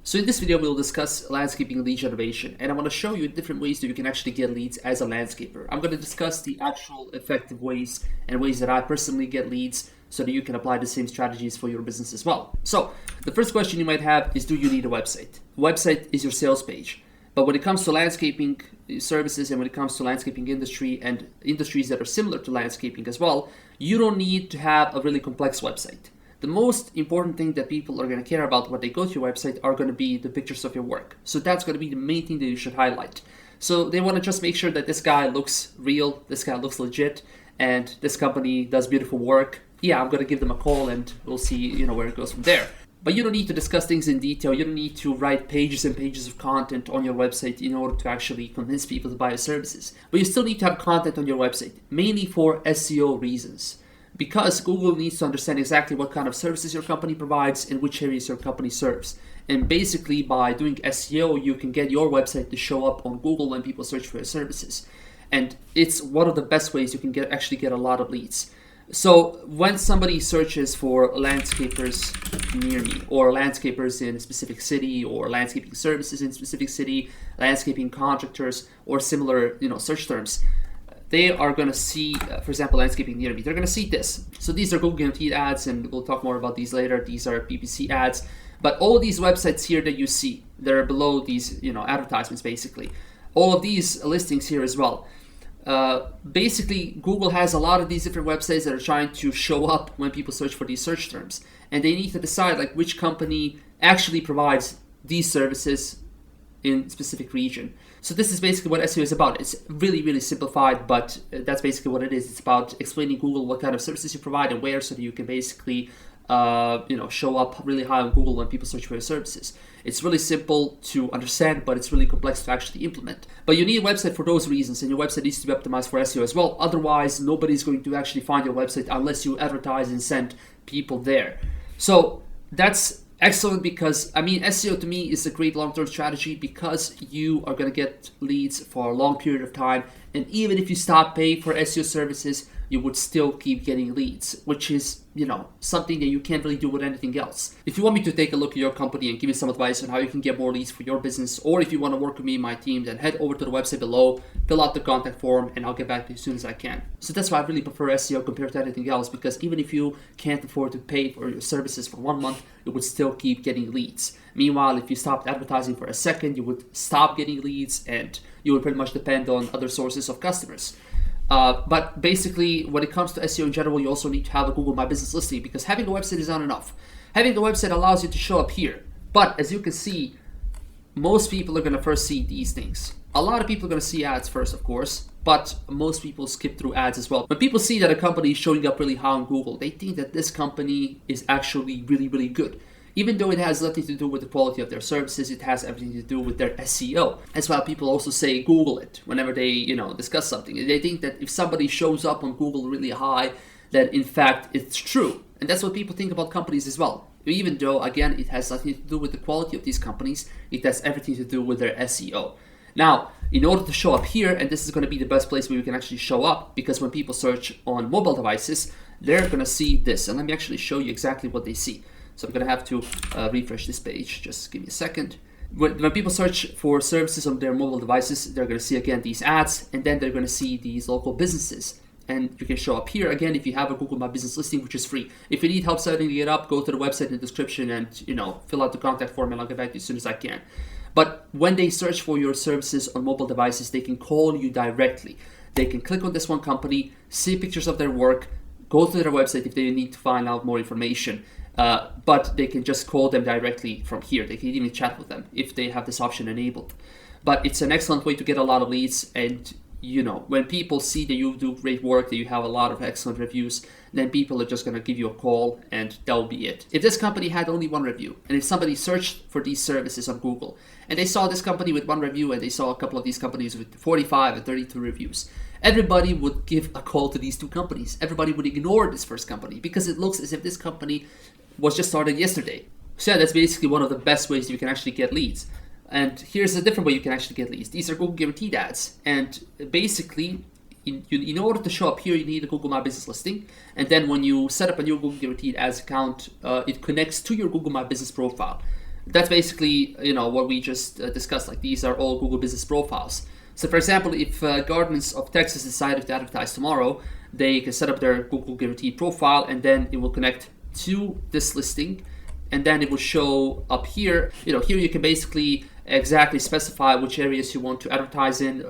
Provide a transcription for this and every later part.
So in this video, we'll discuss landscaping lead generation, and I want to show you different ways that you can actually get leads as a landscaper. I'm going to discuss the actual effective ways and ways that I personally get leads so that you can apply the same strategies for your business as well. So the first question you might have is, do you need a website? Website is your sales page. But when it comes to landscaping services and when it comes to landscaping industry and industries that are similar to landscaping as well, you don't need to have a really complex website. The most important thing that people are going to care about when they go to your website are going to be the pictures of your work. So that's going to be the main thing that you should highlight. So they want to just make sure that this guy looks real, this guy looks legit, and this company does beautiful work. Yeah, I'm going to give them a call and we'll see, where it goes from there. But you don't need to discuss things in detail. You don't need to write pages and pages of content on your website in order to actually convince people to buy your services. But you still need to have content on your website, mainly for SEO reasons. Because Google needs to understand exactly what kind of services your company provides and which areas your company serves. And basically by doing SEO, you can get your website to show up on Google when people search for your services. And it's one of the best ways you can actually get a lot of leads. So when somebody searches for landscapers near me, or landscapers in a specific city, or landscaping services in a specific city, landscaping contractors, or similar search terms, they are going to see, for example, landscaping near me. They're going to see this. So these are Google guaranteed ads, and we'll talk more about these later. These are PPC ads. But all these websites here that you see, they're below these, advertisements basically. All of these listings here as well. Basically, Google has a lot of these different websites that are trying to show up when people search for these search terms. And they need to decide which company actually provides these services in specific region. So this is basically what SEO is about. It's really, really simplified, but that's basically what it is. It's about explaining Google what kind of services you provide and where, so that you can basically show up really high on Google when people search for your services. It's really simple to understand, but it's really complex to actually implement. But you need a website for those reasons, and your website needs to be optimized for SEO as well. Otherwise, nobody's going to actually find your website unless you advertise and send people there. So that's excellent, because SEO to me is a great long-term strategy, because you are going to get leads for a long period of time, and even if you stop paying for SEO services, you would still keep getting leads, which is something that you can't really do with anything else. If you want me to take a look at your company and give you some advice on how you can get more leads for your business, or if you want to work with me and my team, then head over to the website below, fill out the contact form, and I'll get back to you as soon as I can. So that's why I really prefer SEO compared to anything else, because even if you can't afford to pay for your services for 1 month, you would still keep getting leads. Meanwhile, if you stopped advertising for a second, you would stop getting leads, and you would pretty much depend on other sources of customers. But basically, when it comes to SEO in general, you also need to have a Google My Business listing, because having a website is not enough. Having a website allows you to show up here. But as you can see, most people are going to first see these things. A lot of people are going to see ads first, of course, but most people skip through ads as well. When people see that a company is showing up really high on Google, they think that this company is actually really, really good. Even though it has nothing to do with the quality of their services, it has everything to do with their SEO. That's why people also say Google it whenever they, discuss something. They think that if somebody shows up on Google really high, that in fact it's true. And that's what people think about companies as well. Even though, again, it has nothing to do with the quality of these companies, it has everything to do with their SEO. Now, in order to show up here, and this is going to be the best place where you can actually show up, because when people search on mobile devices, they're going to see this. And let me actually show you exactly what they see. So I'm going to have to refresh this page. Just give me a second. When people search for services on their mobile devices, they're going to see, again, these ads, and then they're going to see these local businesses. And you can show up here, again, if you have a Google My Business listing, which is free. If you need help setting it up, go to the website in the description and, fill out the contact form, and I'll get back to you as soon as I can. But when they search for your services on mobile devices, they can call you directly. They can click on this one company, see pictures of their work, go to their website if they need to find out more information. But they can just call them directly from here. They can even chat with them if they have this option enabled. But it's an excellent way to get a lot of leads. And, when people see that you do great work, that you have a lot of excellent reviews, then people are just going to give you a call, and that'll be it. If this company had only one review, and if somebody searched for these services on Google, and they saw this company with one review, and they saw a couple of these companies with 45 and 32 reviews, everybody would give a call to these two companies. Everybody would ignore this first company, because it looks as if this company was just started yesterday. So yeah, that's basically one of the best ways you can actually get leads. And here's a different way you can actually get leads. These are Google guaranteed ads. And basically, in order to show up here, you need a Google My Business listing. And then when you set up a new Google guaranteed ads account, it connects to your Google My Business profile. That's basically, what we just discussed. Like, these are all Google Business Profiles. So for example, if Gardens of Texas decided to advertise tomorrow, they can set up their Google Guaranteed profile, and then it will connect to this listing, and then it will show up here. Here you can basically exactly specify which areas you want to advertise in.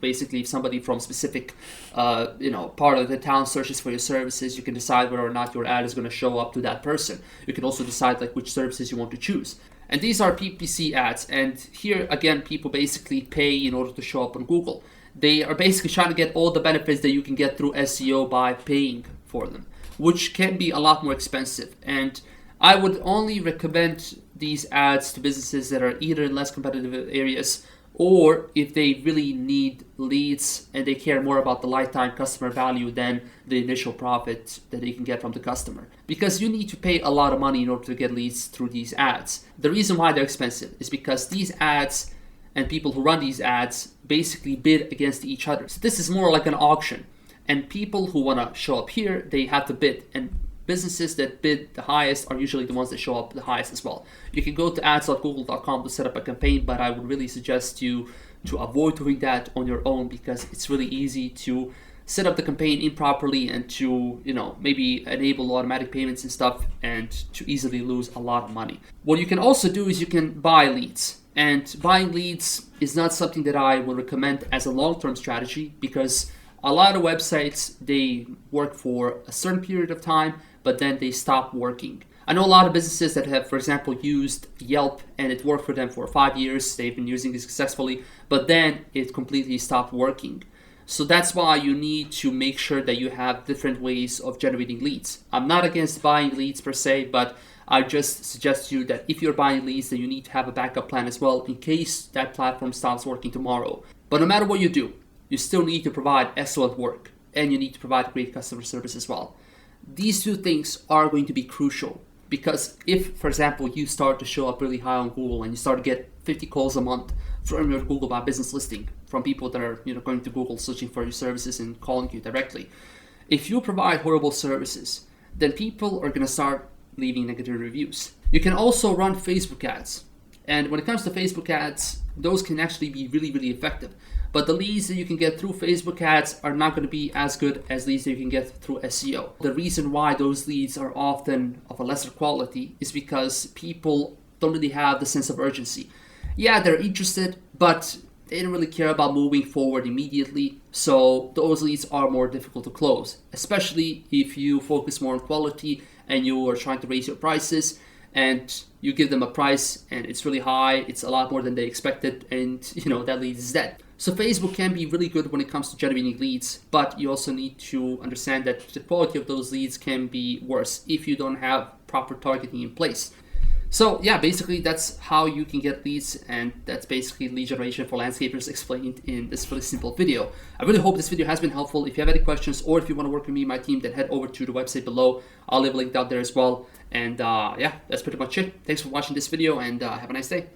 Basically, if somebody from specific part of the town searches for your services, you can decide whether or not your ad is going to show up to that person. You can also decide like which services you want to choose. And these are PPC ads, and here again, people basically pay in order to show up on Google. They are basically trying to get all the benefits that you can get through SEO by paying for them, which can be a lot more expensive. And I would only recommend these ads to businesses that are either in less competitive areas, or if they really need leads and they care more about the lifetime customer value than the initial profit that they can get from the customer. Because you need to pay a lot of money in order to get leads through these ads. The reason why they're expensive is because these ads and people who run these ads basically bid against each other. So this is more like an auction. And people who want to show up here, they have to bid. And businesses that bid the highest are usually the ones that show up the highest as well. You can go to ads.google.com to set up a campaign, but I would really suggest you to avoid doing that on your own, because it's really easy to set up the campaign improperly and to, maybe enable automatic payments and stuff, and to easily lose a lot of money. What you can also do is you can buy leads. And buying leads is not something that I would recommend as a long-term strategy, because a lot of websites, they work for a certain period of time, but then they stop working. I know a lot of businesses that have, for example, used Yelp, and it worked for them for 5 years. They've been using it successfully, but then it completely stopped working. So that's why you need to make sure that you have different ways of generating leads. I'm not against buying leads per se, but I just suggest to you that if you're buying leads, then you need to have a backup plan as well in case that platform stops working tomorrow. But no matter what you do, you still need to provide excellent work, and you need to provide great customer service as well. These two things are going to be crucial, because if, for example, you start to show up really high on Google and you start to get 50 calls a month from your Google My Business listing from people that are going to Google searching for your services and calling you directly, if you provide horrible services, then people are going to start leaving negative reviews. You can also run Facebook ads, and when it comes to Facebook ads, those can actually be really, really effective. But the leads that you can get through Facebook ads are not going to be as good as leads that you can get through SEO. The reason why those leads are often of a lesser quality is because people don't really have the sense of urgency. Yeah, they're interested, but they don't really care about moving forward immediately. So those leads are more difficult to close, especially if you focus more on quality and you are trying to raise your prices, and you give them a price and it's really high, it's a lot more than they expected, and that lead is dead. So Facebook can be really good when it comes to generating leads, but you also need to understand that the quality of those leads can be worse if you don't have proper targeting in place. So yeah, basically that's how you can get leads, and that's basically lead generation for landscapers explained in this really simple video. I really hope this video has been helpful. If you have any questions, or if you want to work with me and my team, then head over to the website below. I'll leave a link down there as well. And yeah, that's pretty much it. Thanks for watching this video, and have a nice day.